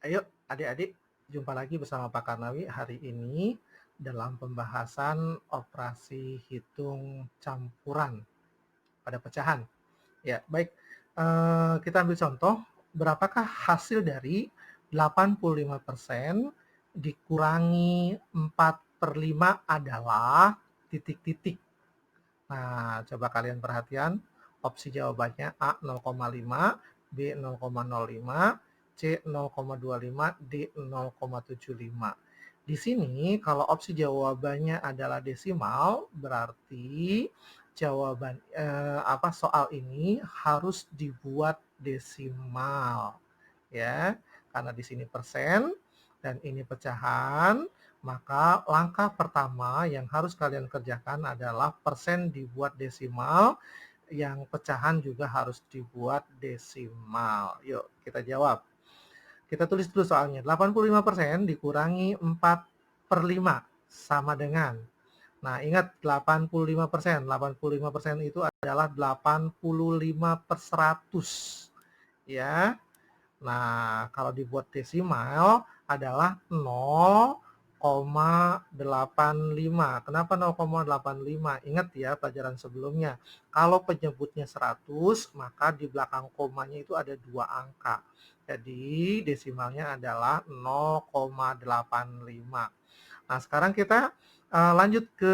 Ayo adik-adik, jumpa lagi bersama Pak Karnawi hari ini dalam pembahasan operasi hitung campuran pada pecahan. Ya, baik. Kita ambil contoh, berapakah hasil dari 85% dikurangi 4/5 adalah titik-titik. Nah, coba kalian perhatian, opsi jawabannya A 0,5, B 0,05, C 0,25, D 0,75. Di sini kalau opsi jawabannya adalah desimal, berarti soal ini harus dibuat desimal, ya. Karena di sini persen dan ini pecahan, maka langkah pertama yang harus kalian kerjakan adalah persen dibuat desimal, yang pecahan juga harus dibuat desimal. Yuk, kita jawab. Kita tulis dulu soalnya. 85% dikurangi 4/5 sama dengan. Nah, ingat 85%. 85% itu adalah 85/100. Ya. Nah, kalau dibuat desimal adalah 0,85. Kenapa 0,85? Ingat ya pelajaran sebelumnya. Kalau penyebutnya 100, maka di belakang komanya itu ada 2 angka. Jadi desimalnya adalah 0,85. Nah, sekarang kita lanjut ke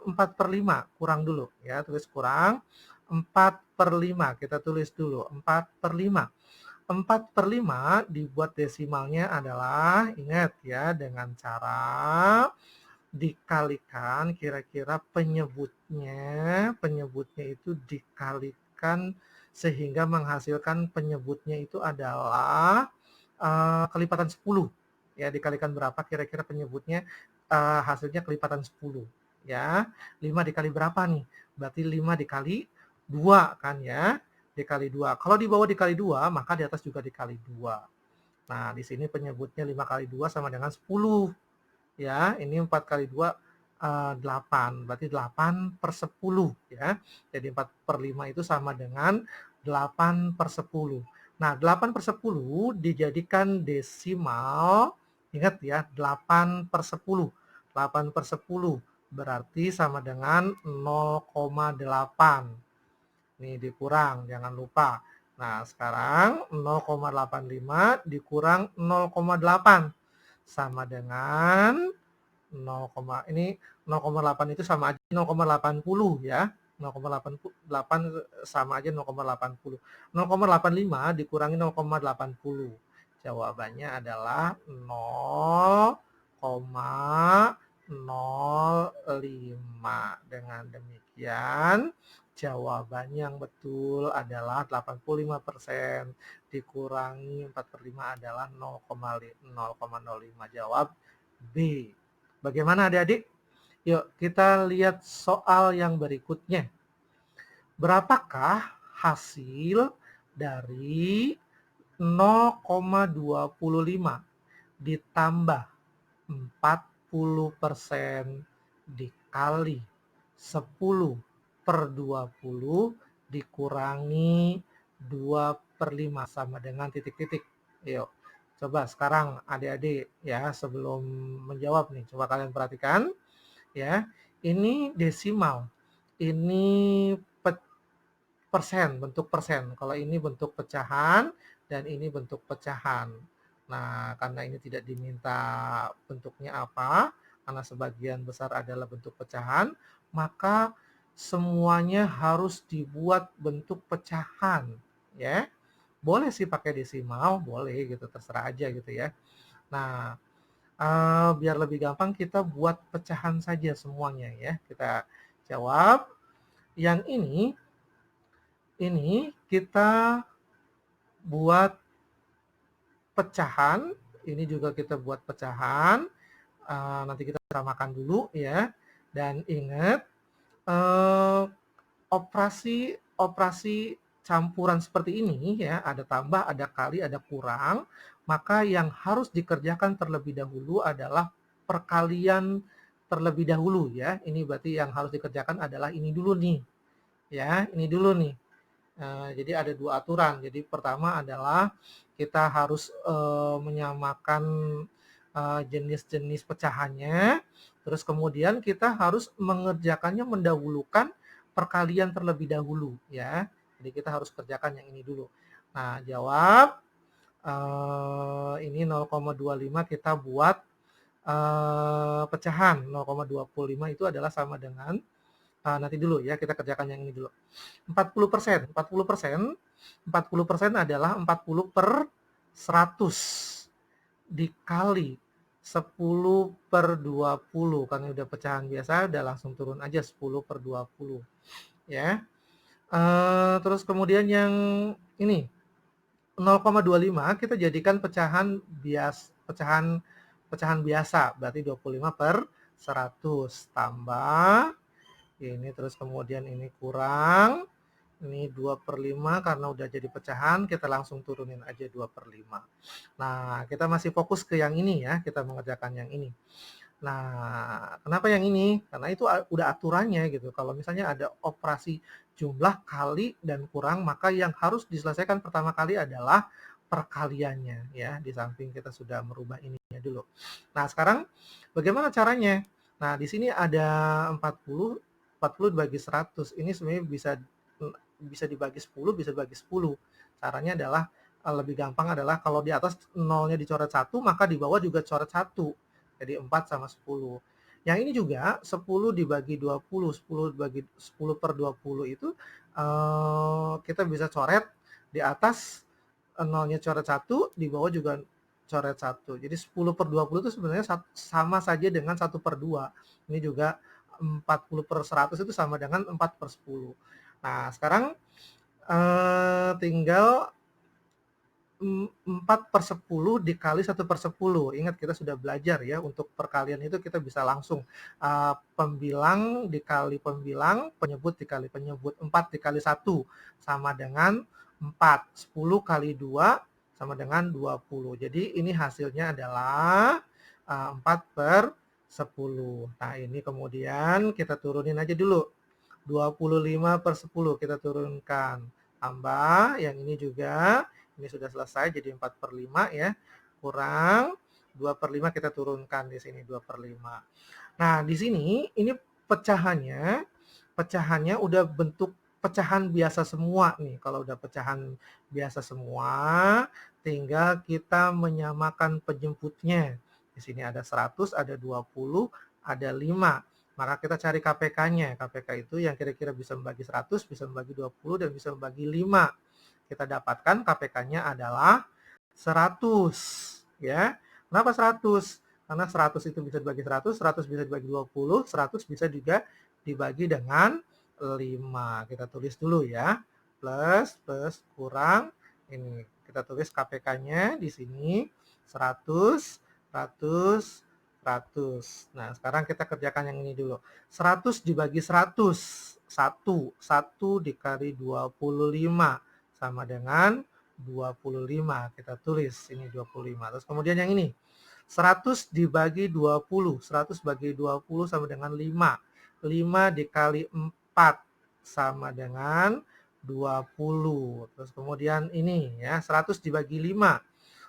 4/5. Kurang dulu ya, tulis kurang. 4/5 kita tulis dulu. 4/5. 4/5 dibuat desimalnya adalah, ingat ya, dengan cara dikalikan kira-kira penyebutnya itu dikalikan sehingga menghasilkan penyebutnya itu adalah kelipatan 10. Ya, dikalikan berapa kira-kira penyebutnya, hasilnya kelipatan 10 ya. 5 dikali berapa nih? Berarti 5 dikali 2 kan ya. Dikali 2. Kalau di bawah dikali 2, maka di atas juga dikali 2. Nah, di sini penyebutnya 5 kali 2 sama dengan 10. Ya, ini 4 kali 2, 8. Berarti 8/10 ya. Jadi 4/5 itu sama dengan 8/10. Nah, 8/10 dijadikan desimal, ingat ya, 8/10. 8/10 berarti sama dengan 0,8. Nih dikurang, jangan lupa. Nah, sekarang 0,85 dikurang 0,8 sama dengan 0, ini 0,8 itu sama aja 0,80 ya. 0,88 sama aja 0,80. 0,85 dikurangi 0,80. Jawabannya adalah 0,05. Dengan demikian, jawaban yang betul adalah 85% dikurangi 4/5 adalah 0,05. Jawab B. Bagaimana adik-adik? Yuk kita lihat soal yang berikutnya. Berapakah hasil dari 0,25 ditambah 40% dikali 10/20 dikurangi 2/5 sama dengan titik-titik. Yuk, coba sekarang adik-adik ya, sebelum menjawab nih, coba kalian perhatikan ya. Ini desimal, ini persen, bentuk persen. Kalau ini bentuk pecahan dan ini bentuk pecahan. Nah, karena ini tidak diminta bentuknya apa, karena sebagian besar adalah bentuk pecahan, maka semuanya harus dibuat bentuk pecahan, ya. Boleh sih pakai desimal, boleh gitu, terserah aja gitu ya. Nah, biar lebih gampang kita buat pecahan saja semuanya ya. Kita jawab. Yang ini kita buat pecahan, ini juga kita buat pecahan. Nanti kita samakan dulu ya. Dan ingat, operasi campuran seperti ini ya, ada tambah, ada kali, ada kurang, maka yang harus dikerjakan terlebih dahulu adalah perkalian terlebih dahulu ya. Ini berarti yang harus dikerjakan adalah ini dulu nih. Ya, ini dulu nih. Jadi ada 2 aturan. Jadi pertama adalah kita harus, menyamakan, jenis-jenis pecahannya, terus kemudian kita harus mengerjakannya mendahulukan perkalian terlebih dahulu ya. Jadi kita harus kerjakan yang ini dulu. Nah jawab, ini 0,25 kita buat, pecahan, 0,25 itu adalah sama dengan, nanti dulu ya kita kerjakan yang ini dulu. 40%, 40%, 40% adalah 40/100 dikali 10/20, karena udah pecahan biasa udah langsung turun aja 10/20 ya. Terus kemudian yang ini 0,25 kita jadikan pecahan pecahan biasa, berarti 25/100 tambah ini, terus kemudian ini kurang ini 2/5 karena udah jadi pecahan, kita langsung turunin aja 2/5. Nah, kita masih fokus ke yang ini ya, kita mengerjakan yang ini. Nah, kenapa yang ini? Karena itu udah aturannya gitu. Kalau misalnya ada operasi jumlah kali dan kurang, maka yang harus diselesaikan pertama kali adalah perkaliannya ya, di samping kita sudah merubah ininya dulu. Nah, sekarang bagaimana caranya? Nah, di sini ada 40, 40 dibagi 100. Ini sebenarnya bisa dibagi 10, bisa dibagi 10. Caranya adalah lebih gampang adalah kalau di atas nolnya dicoret 1, maka di bawah juga coret 1. Jadi 4 sama 10. Yang ini juga 10 dibagi 20, 10 dibagi 10/20 itu kita bisa coret di atas nolnya coret 1, di bawah juga coret 1. Jadi 10/20 itu sebenarnya sama saja dengan 1/2. Ini juga 40/100 itu sama dengan 4/10. Nah, sekarang tinggal 4/10 dikali 1/10. Ingat kita sudah belajar ya, untuk perkalian itu kita bisa langsung, pembilang dikali pembilang, penyebut dikali penyebut. 4 dikali 1 sama dengan 4, 10 kali 2 sama dengan 20. Jadi ini hasilnya adalah, 4/10. Nah ini kemudian kita turunin aja dulu, 25/10 kita turunkan, tambah yang ini juga, ini sudah selesai jadi 4/5 ya, kurang 2/5 kita turunkan di sini 2/5. Nah, di sini ini pecahannya pecahannya udah bentuk pecahan biasa semua nih. Kalau udah pecahan biasa semua, tinggal kita menyamakan penjemputnya. Di sini ada 100, ada 20, ada 5. Maka kita cari KPK-nya. KPK itu yang kira-kira bisa membagi 100, bisa membagi 20, dan bisa membagi 5. Kita dapatkan KPK-nya adalah 100 ya. Kenapa 100? Karena 100 itu bisa dibagi 100, 100 bisa dibagi 20, 100 bisa juga dibagi dengan 5. Kita tulis dulu ya. Plus, plus, kurang. Ini kita tulis KPK-nya di sini 100, 100, 100. Nah, sekarang kita kerjakan yang ini dulu. 100 dibagi 100, 1. 1 dikali 25 sama dengan 25. Kita tulis ini 25. Terus kemudian yang ini 100 dibagi 20. 100 bagi 20 sama dengan 5. 5 dikali 4 sama dengan 20. Terus kemudian ini ya, 100 dibagi 5.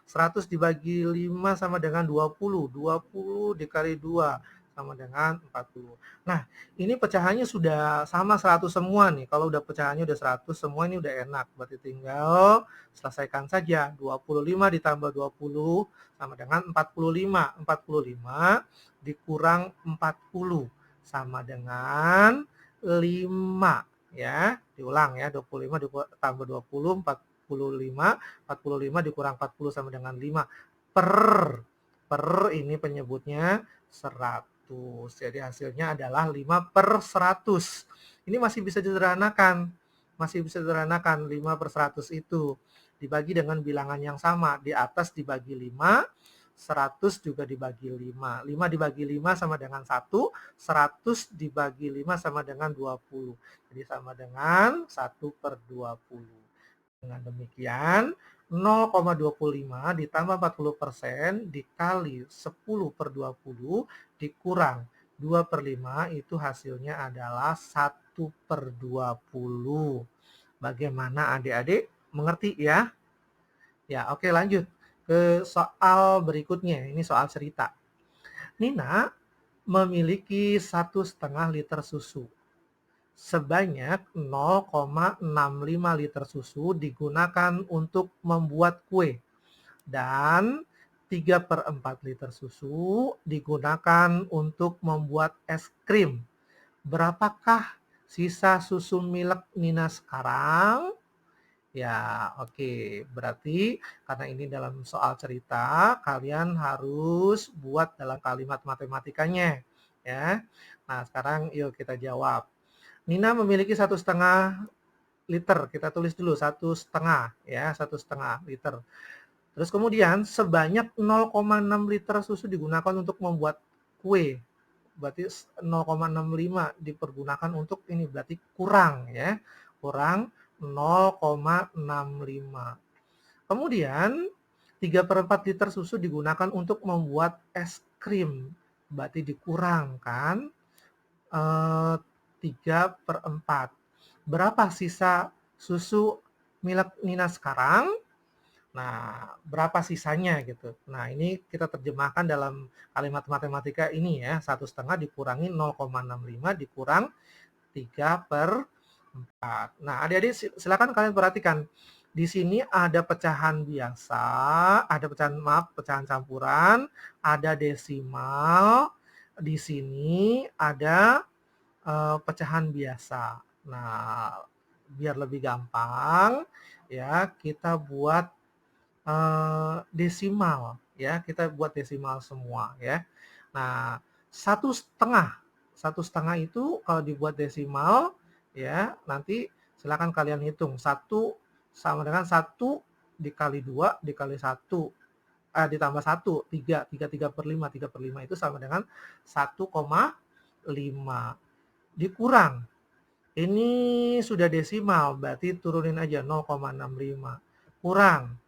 100 dibagi 5 sama dengan 20. 20 dikali 2 sama dengan 40. Nah, ini pecahannya sudah sama 100 semua nih. Kalau udah pecahannya udah 100 semua, ini udah enak. Berarti tinggal selesaikan saja. 25 ditambah 20 sama dengan 45. 45 dikurang 40 sama dengan 5 ya. Diulang ya, 25 tambah 20, 45, 45 dikurang 40 sama dengan 5 per ini penyebutnya 100. Jadi hasilnya adalah 5/100. Ini masih bisa disederhanakan. Masih bisa disederhanakan 5/100 itu. Dibagi dengan bilangan yang sama. Di atas dibagi 5, 100 juga dibagi 5. 5 dibagi 5 sama dengan 1, 100 dibagi 5 sama dengan 20. Jadi sama dengan 1/20. Dengan demikian, 0,25 ditambah 40% dikali 10/20 dikurang 2/5 itu hasilnya adalah 1/20. Bagaimana adik-adik mengerti ya? Ya, oke lanjut ke soal berikutnya. Ini soal cerita. Nina memiliki 1,5 liter susu. Sebanyak 0,65 liter susu digunakan untuk membuat kue dan 3/4 liter susu digunakan untuk membuat es krim. Berapakah sisa susu milik Nina sekarang? Ya, oke. Berarti karena ini dalam soal cerita, kalian harus buat dalam kalimat matematikanya, ya. Nah, sekarang yuk kita jawab. Nina memiliki 1,5 liter. Kita tulis dulu 1,5, ya, 1,5 liter. Terus kemudian sebanyak 0,6 liter susu digunakan untuk membuat kue. Berarti 0,65 dipergunakan untuk ini, berarti kurang ya. Kurang 0,65. Kemudian 3/4 liter susu digunakan untuk membuat es krim. Berarti dikurangkan 3/4. Berapa sisa susu milik Nina sekarang? Nah, berapa sisanya gitu. Nah, ini kita terjemahkan dalam kalimat matematika ini ya. 1,5 dikurangi 0,65 dikurang 3/4. Nah, adik-adik silakan kalian perhatikan. Di sini ada pecahan biasa, ada pecahan campuran, ada desimal. Di sini ada pecahan biasa. Nah, biar lebih gampang ya, kita buat desimal ya, kita buat desimal semua ya. Nah, 1,5 itu kalau dibuat desimal ya, nanti silakan kalian hitung. 1 sama dengan 1 dikali 2 dikali 1 ditambah 1, 3, 3/5, 3/5 itu sama dengan 1,5. Dikurang, ini sudah desimal, berarti turunin aja 0,65. Kurang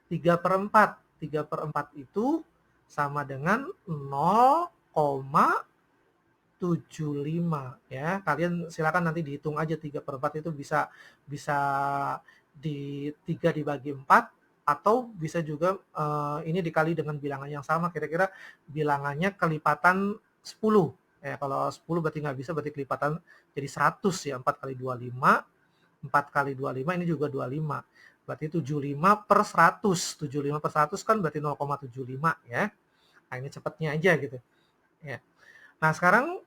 3/4. 3/4 itu sama dengan 0,75 ya. Kalian silakan nanti dihitung aja 3/4 itu bisa bisa 3 dibagi 4 atau bisa juga ini dikali dengan bilangan yang sama, kira-kira bilangannya kelipatan 10. Kalau 10 berarti nggak bisa, berarti kelipatan jadi 100 ya. 4 kali 25, 4 kali 25 ini juga 25. Berarti 75/100. 75/100 kan berarti 0,75 ya. Nah, ini cepatnya aja gitu. Ya. Nah, sekarang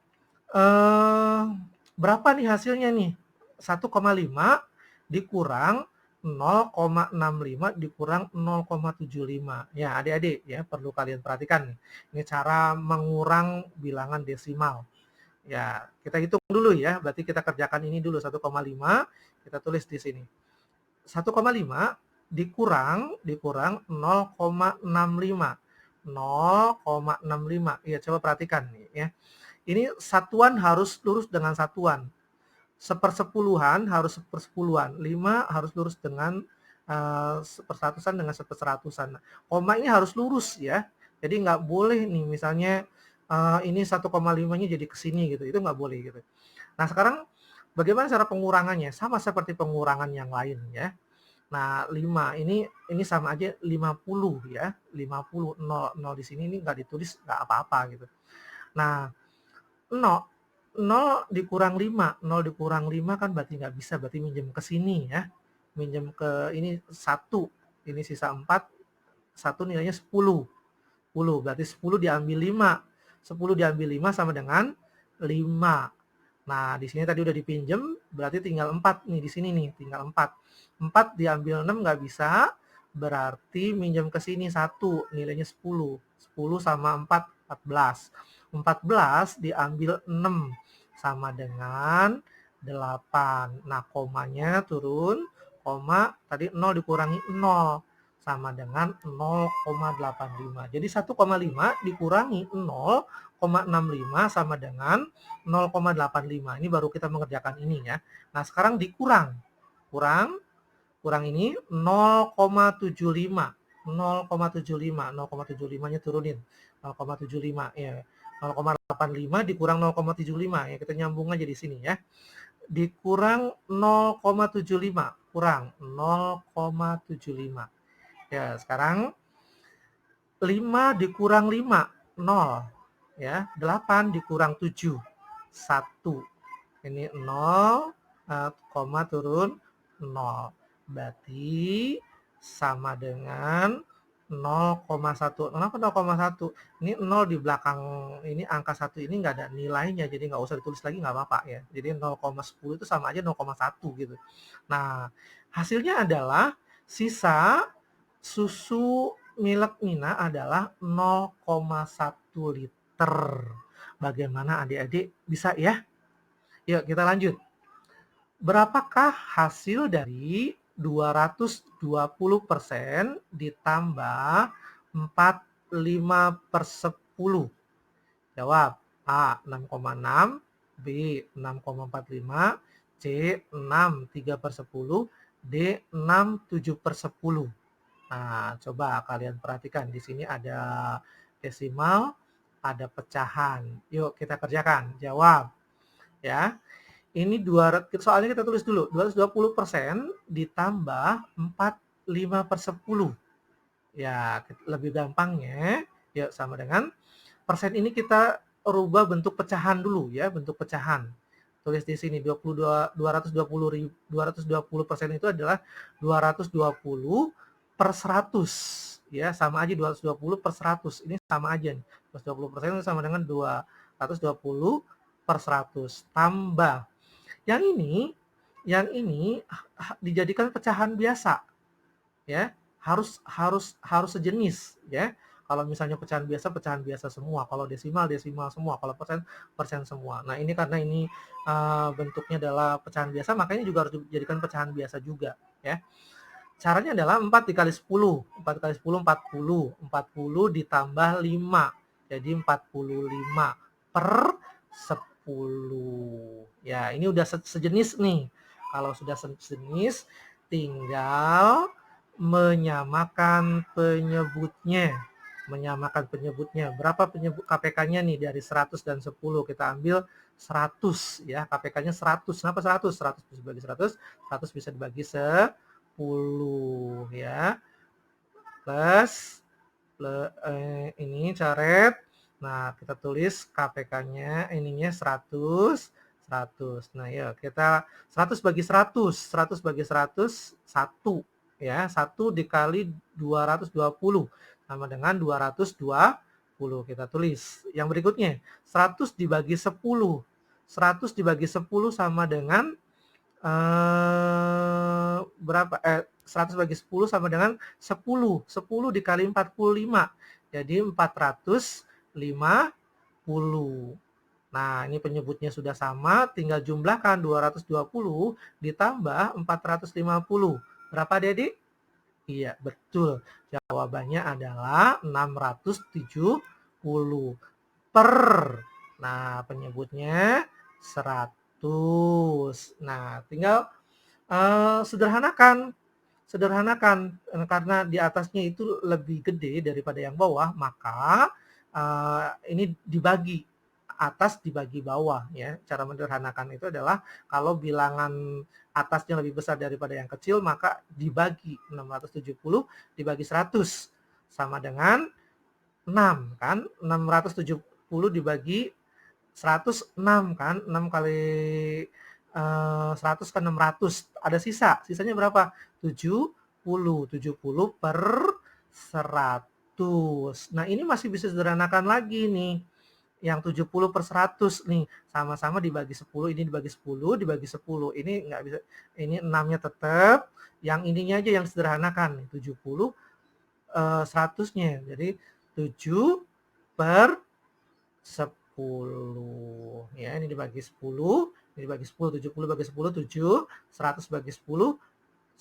berapa nih hasilnya nih? 1,5 dikurang 0,65 dikurang 0,75. Ya, adik-adik ya, perlu kalian perhatikan nih. Ini cara mengurang bilangan desimal. Ya, kita hitung dulu ya. Berarti kita kerjakan ini dulu 1,5, kita tulis di sini. 1,5 dikurang 0,65. 0,65. Ya, coba perhatikan nih ya. Ini satuan harus lurus dengan satuan. Sepersepuluhan harus sepersepuluhan. 5 harus lurus dengan sepersatusan dengan seperseratusan. Koma ini harus lurus ya. Jadi nggak boleh nih misalnya ini 1,5-nya jadi ke sini gitu. Itu nggak boleh gitu. Nah, sekarang bagaimana cara pengurangannya? Sama seperti pengurangan yang lain ya. Nah, 5 ini sama aja 50 ya. 50, 0 di sini ini nggak ditulis nggak apa-apa gitu. Nah, 0 dikurang 5, 0 dikurang 5 kan berarti nggak bisa, berarti minjem ke sini ya. Minjem ke ini 1, ini sisa 4, 1 nilainya 10. 10, berarti 10 diambil 5. 10 diambil 5 sama dengan 5. Nah, di sini tadi udah dipinjem, berarti tinggal 4 nih di sini nih, tinggal 4. 4 diambil 6 nggak bisa, berarti minjem ke sini 1, nilainya 10. 10 sama 4, 14. 14 diambil 6 sama dengan 8. Nah, komanya turun, koma tadi 0 dikurangi 0 sama dengan 0,85. Jadi 1,5 dikurangi 0,65 sama dengan 0,85. Ini baru kita mengerjakan ini ya. Nah, sekarang dikurang. Kurang ini 0,75. 0,75. 0,75-nya turunin. 0,75 ya. 0,85 dikurang 0,75 ya, kita nyambung aja di sini ya. dikurang 0,75, kurang 0,75. Ya, sekarang 5 dikurang 5, 0. Ya, 8 dikurang 7, 1. Ini 0, koma turun 0. Berarti sama dengan 0,1. Kenapa 0,1? Ini 0 di belakang ini angka 1 ini nggak ada nilainya, jadi nggak usah ditulis lagi nggak apa-apa ya. Jadi 0,10 itu sama aja 0,1 gitu. Nah, hasilnya adalah sisa susu milik Mina adalah 0,1 liter. Bagaimana adik-adik, bisa ya? Yuk kita lanjut. Berapakah hasil dari 220% ditambah 45/10? Jawab. A. 6,6, B. 6,45, C. 6 3/10, D. 6 7/10. Nah, coba kalian perhatikan di sini ada desimal, ada pecahan. Yuk kita kerjakan. Jawab ya. Ini soalnya kita tulis dulu, 220% ditambah 45/10. Ya, lebih gampangnya, ya sama dengan persen ini kita rubah bentuk pecahan dulu ya, bentuk pecahan. Tulis di sini 220% itu adalah 220/100 ya, sama aja 220/100. Ini sama aja nih. 220% itu sama dengan 220/100 tambah yang ini dijadikan pecahan biasa ya, harus sejenis ya. Kalau misalnya pecahan biasa semua, kalau desimal semua, kalau persen semua. Nah, ini karena ini bentuknya adalah pecahan biasa, makanya juga harus dijadikan pecahan biasa juga ya. Caranya adalah 4 dikali 10, 4 kali 10 40, 40 ditambah 5, jadi 45/10. Ya, ini udah sejenis nih. Kalau sudah sejenis, tinggal menyamakan penyebutnya. Berapa penyebut KPK-nya nih dari 100 dan 10? Kita ambil 100 ya, KPK-nya 100. Kenapa 100? 100 bisa dibagi 100, 100 bisa dibagi 10 ya. Plus ini coret. Nah, kita tulis KPK-nya ininya 100, 100. Nah, yuk kita 100 bagi 100, 100 bagi 100, 1 ya. 1 dikali 220 sama dengan 220. Kita tulis. Yang berikutnya, 100 dibagi 10. 100 dibagi 10 sama dengan berapa? 100 bagi 10 sama dengan 10. 10 dikali 45. Jadi 450. Nah, ini penyebutnya sudah sama, tinggal jumlahkan 220 ditambah 450. Berapa, Dedi? Iya, betul. Jawabannya adalah 670 per. Nah, penyebutnya 100. Nah, tinggal sederhanakan karena di atasnya itu lebih gede daripada yang bawah, maka ini dibagi atas dibagi bawah ya. Cara menyederhanakan itu adalah kalau bilangan atasnya lebih besar daripada yang kecil, maka dibagi 670 dibagi 100 sama dengan 6 kan. 670 dibagi 106 kan, 6 kali 100 kan 600, ada sisanya berapa? 70 per 100. Nah, ini masih bisa sederhanakan lagi nih, yang 70 per 100 nih, sama-sama dibagi 10, ini dibagi 10, dibagi 10, ini nggak bisa, ini 6-nya tetap, yang ininya aja yang sederhanakan, 70 100-nya, jadi 7 per 10 ya, ini dibagi 10, ini dibagi 10, 70 bagi 10 7, 100 bagi 10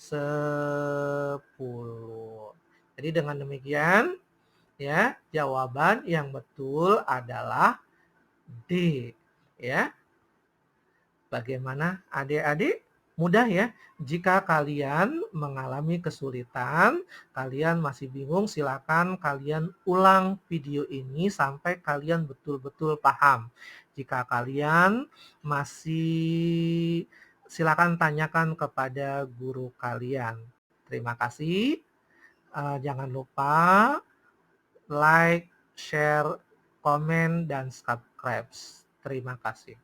10. Jadi dengan demikian ya, jawaban yang betul adalah D ya. Bagaimana adik-adik? Mudah ya? Jika kalian mengalami kesulitan, kalian masih bingung, silakan kalian ulang video ini sampai kalian betul-betul paham. Jika kalian masih silakan tanyakan kepada guru kalian. Terima kasih. Jangan lupa like, share, komen, dan subscribe. Terima kasih.